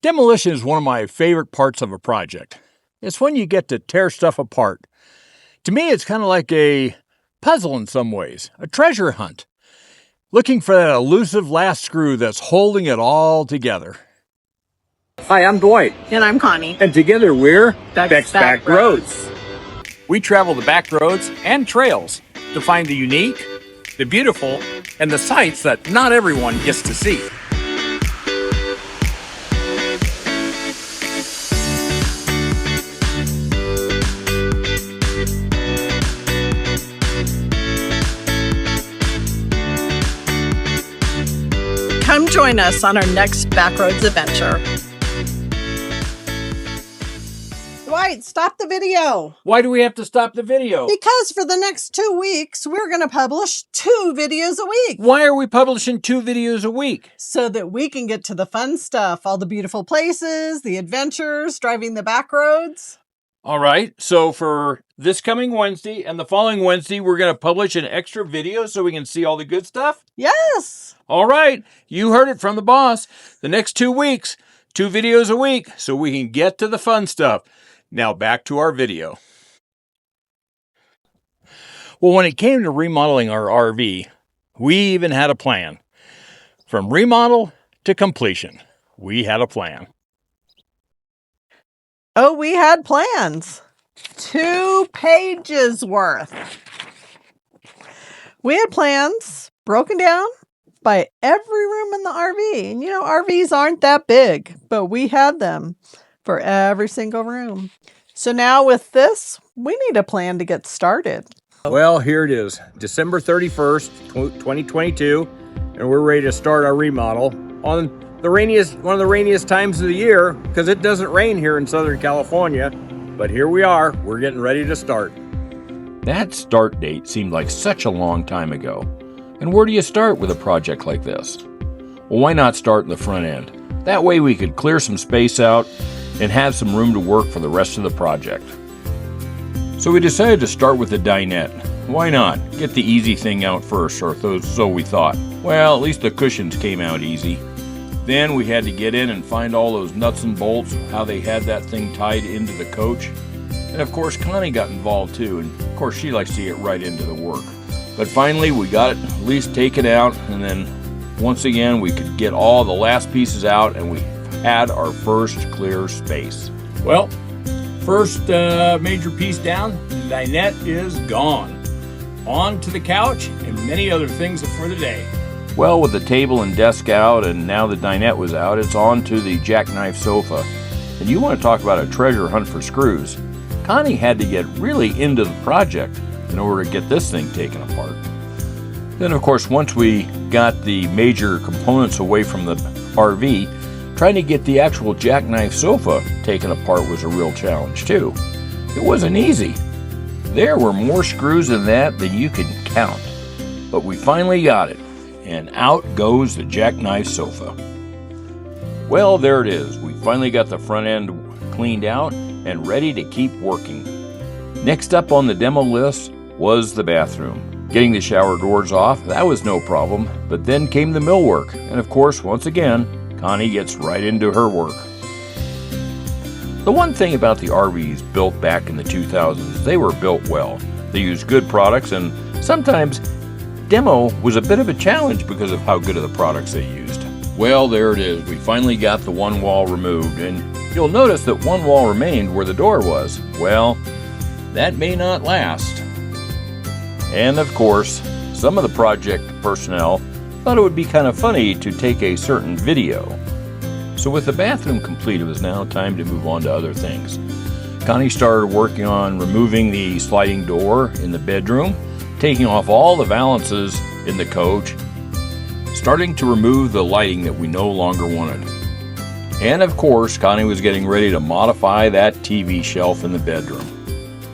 Demolition is one of my favorite parts of a project. It's when you get to tear stuff apart. To me, it's kind of like a puzzle in some ways, a treasure hunt, looking for that elusive last screw that's holding it all together. Hi, I'm Dwight. And I'm Connie. And together we're Beck's Backroads. We travel the back roads and trails to find the unique, the beautiful, and the sights that not everyone gets to see. Come join us on our next Backroads adventure. Dwight, stop the video. Why do we have to stop the video? Because for the next 2 weeks, we're going to publish 2 videos a week. Why are we publishing 2 videos a week? So that we can get to the fun stuff, all the beautiful places, the adventures, driving the back roads. All right, so for this coming Wednesday and the following Wednesday, we're going to publish an extra video so we can see all the good stuff? Yes. All right, you heard it from the boss. The next 2 weeks, 2 videos a week, so we can get to the fun stuff. Now back to our video. Well, when it came to remodeling our RV, we even had a plan. From remodel to completion, we had a plan. Oh, we had plans. 2 pages worth. We had plans broken down by every room in the RV. And you know, RVs aren't that big, but we had them for every single room. So now with this, we need a plan to get started. Well, here it is, December 31st, 2022, and we're ready to start our remodel on one of the rainiest times of the year, because it doesn't rain here in Southern California. But here we are, we're getting ready to start. That start date seemed like such a long time ago. And where do you start with a project like this? Well, why not start in the front end? That way we could clear some space out and have some room to work for the rest of the project. So we decided to start with the dinette. Why not? Get the easy thing out first, or so we thought. Well, at least the cushions came out easy. Then we had to get in and find all those nuts and bolts, how they had that thing tied into the coach. And of course, Connie got involved too, and of course she likes to get right into the work. But finally, we got it at least taken out, and then once again, we could get all the last pieces out, and we had our first clear space. Well, first major piece down, the dinette is gone. On to the couch and many other things for the day. Well, with the table and desk out, and now the dinette was out, it's on to the jackknife sofa. And you want to talk about a treasure hunt for screws. Connie had to get really into the project in order to get this thing taken apart. Then, of course, once we got the major components away from the RV, trying to get the actual jackknife sofa taken apart was a real challenge too. It wasn't easy. There were more screws in that than you could count. But we finally got it, and out goes the jackknife sofa. Well, there it is. We finally got the front end cleaned out and ready to keep working. Next up on the demo list was the bathroom. Getting the shower doors off, that was no problem, but then came the millwork, and of course, once again, Connie gets right into her work. The one thing about the RVs built back in the 2000s, they were built well. They used good products, and sometimes demo was a bit of a challenge because of how good of the products they used. Well, there it is. We finally got the one wall removed, and you'll notice that one wall remained where the door was. Well, that may not last. And of course, some of the project personnel thought it would be kind of funny to take a certain video. So with the bathroom complete, it was now time to move on to other things. Connie started working on removing the sliding door in the bedroom, taking off all the valances in the coach, starting to remove the lighting that we no longer wanted. And of course, Connie was getting ready to modify that TV shelf in the bedroom.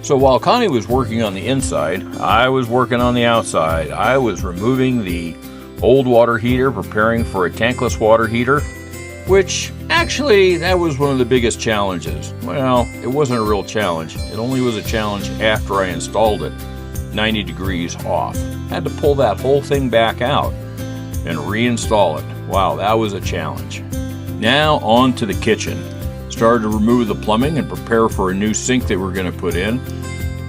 So while Connie was working on the inside, I was working on the outside. I was removing the old water heater, preparing for a tankless water heater, which actually that was one of the biggest challenges. Well, it wasn't a real challenge. It only was a challenge after I installed it 90 degrees off. I had to pull that whole thing back out and reinstall it. Wow, that was a challenge. Now on to the kitchen. Started to remove the plumbing and prepare for a new sink that we're going to put in.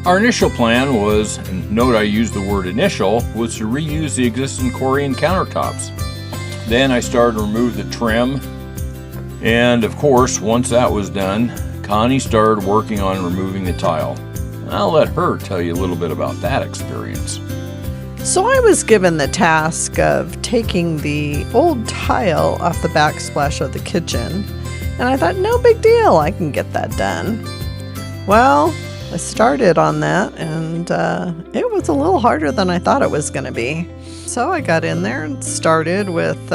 Our initial plan was, and note I used the word initial, was to reuse the existing Corian countertops. Then I started to remove the trim, and of course, once that was done, Connie started working on removing the tile. I'll let her tell you a little bit about that experience. So I was given the task of taking the old tile off the backsplash of the kitchen, and I thought, no big deal, I can get that done. Well, I started on that, and it was a little harder than I thought it was going to be. So I got in there and started with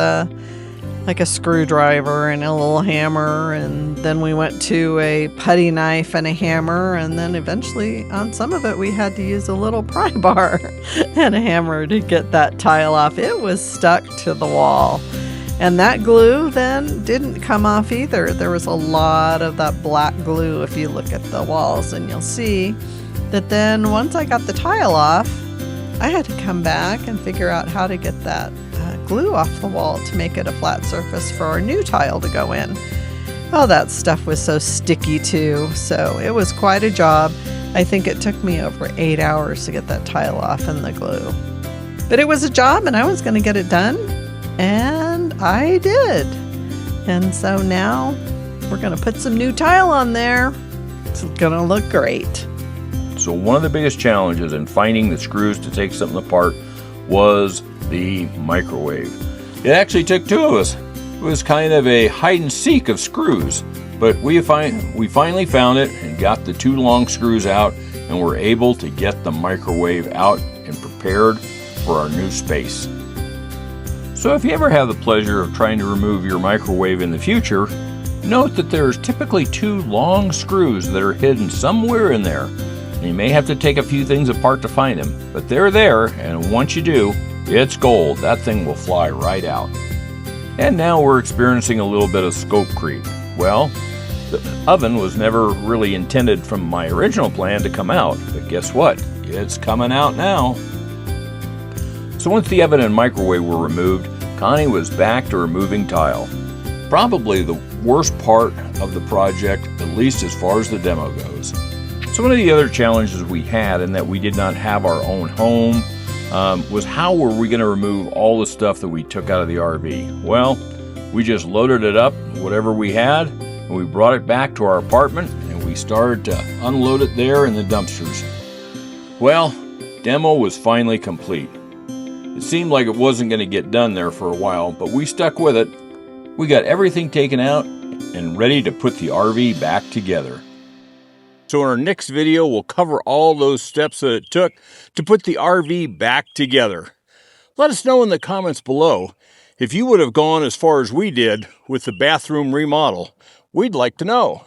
like a screwdriver and a little hammer, and then we went to a putty knife and a hammer, and then eventually on some of it we had to use a little pry bar and a hammer to get that tile off. It was stuck to the wall, and that glue then didn't come off either. There was a lot of that black glue if you look at the walls, and you'll see that then once I got the tile off, I had to come back and figure out how to get that glue off the wall to make it a flat surface for our new tile to go in. Oh, that stuff was so sticky too, so it was quite a job. I think it took me over 8 hours to get that tile off and the glue. But it was a job, and I was going to get it done, and I did. And so now we're going to put some new tile on there. It's going to look great. So one of the biggest challenges in finding the screws to take something apart was the microwave. It actually took two of us. It was kind of a hide and seek of screws, but we finally found it and got the two long screws out, and were able to get the microwave out and prepared for our new space. So if you ever have the pleasure of trying to remove your microwave in the future, note that there's typically two long screws that are hidden somewhere in there. You may have to take a few things apart to find them, but they're there, and once you do, it's gold. That thing will fly right out. And now we're experiencing a little bit of scope creep. Well, the oven was never really intended from my original plan to come out, but guess what? It's coming out now. So once the oven and microwave were removed, Connie was back to removing tile. Probably the worst part of the project, at least as far as the demo goes. So one of the other challenges we had, in that we did not have our own home, was how were we going to remove all the stuff that we took out of the RV? Well, we just loaded it up, whatever we had, and we brought it back to our apartment, and we started to unload it there in the dumpsters. Well, demo was finally complete. It seemed like it wasn't going to get done there for a while, but we stuck with it. We got everything taken out and ready to put the RV back together. So in our next video, we'll cover all those steps that it took to put the RV back together. Let us know in the comments below if you would have gone as far as we did with the bathroom remodel. We'd like to know.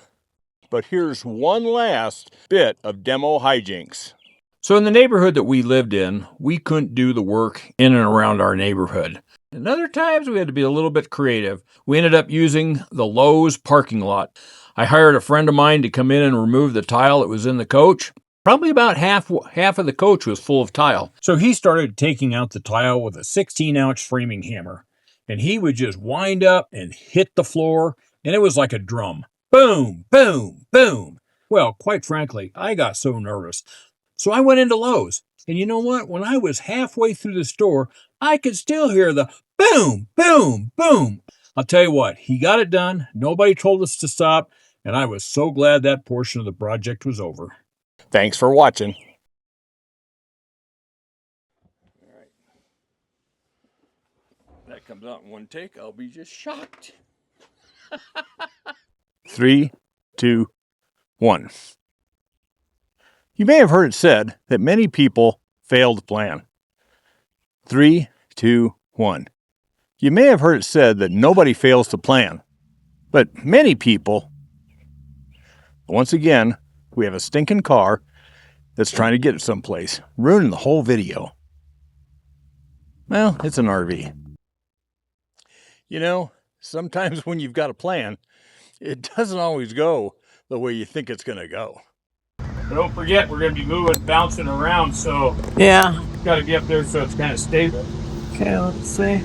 But here's one last bit of demo hijinks. So in the neighborhood that we lived in, we couldn't do the work in and around our neighborhood. And other times we had to be a little bit creative. We ended up using the Lowe's parking lot. I hired a friend of mine to come in and remove the tile that was in the coach. Probably about half of the coach was full of tile. So he started taking out the tile with a 16-ounce framing hammer. And he would just wind up and hit the floor, and it was like a drum. Boom, boom, boom. Well, quite frankly, I got so nervous. So I went into Lowe's. And you know what? When I was halfway through the store, I could still hear the boom, boom, boom. I'll tell you what, he got it done. Nobody told us to stop. And I was so glad that portion of the project was over. Thanks for watching. All right. That comes out in one take. I'll be just shocked. 3, 2, 1. You may have heard it said that many people fail to plan. 3, 2, 1. You may have heard it said that nobody fails to plan, but many people. Once again, we have a stinking car that's trying to get it someplace, ruining the whole video. Well, it's an RV. You know, sometimes when you've got a plan, it doesn't always go the way you think it's going to go. But don't forget, we're going to be moving, bouncing around, so Yeah. got to be up there so it's kind of stable. Okay, let's see.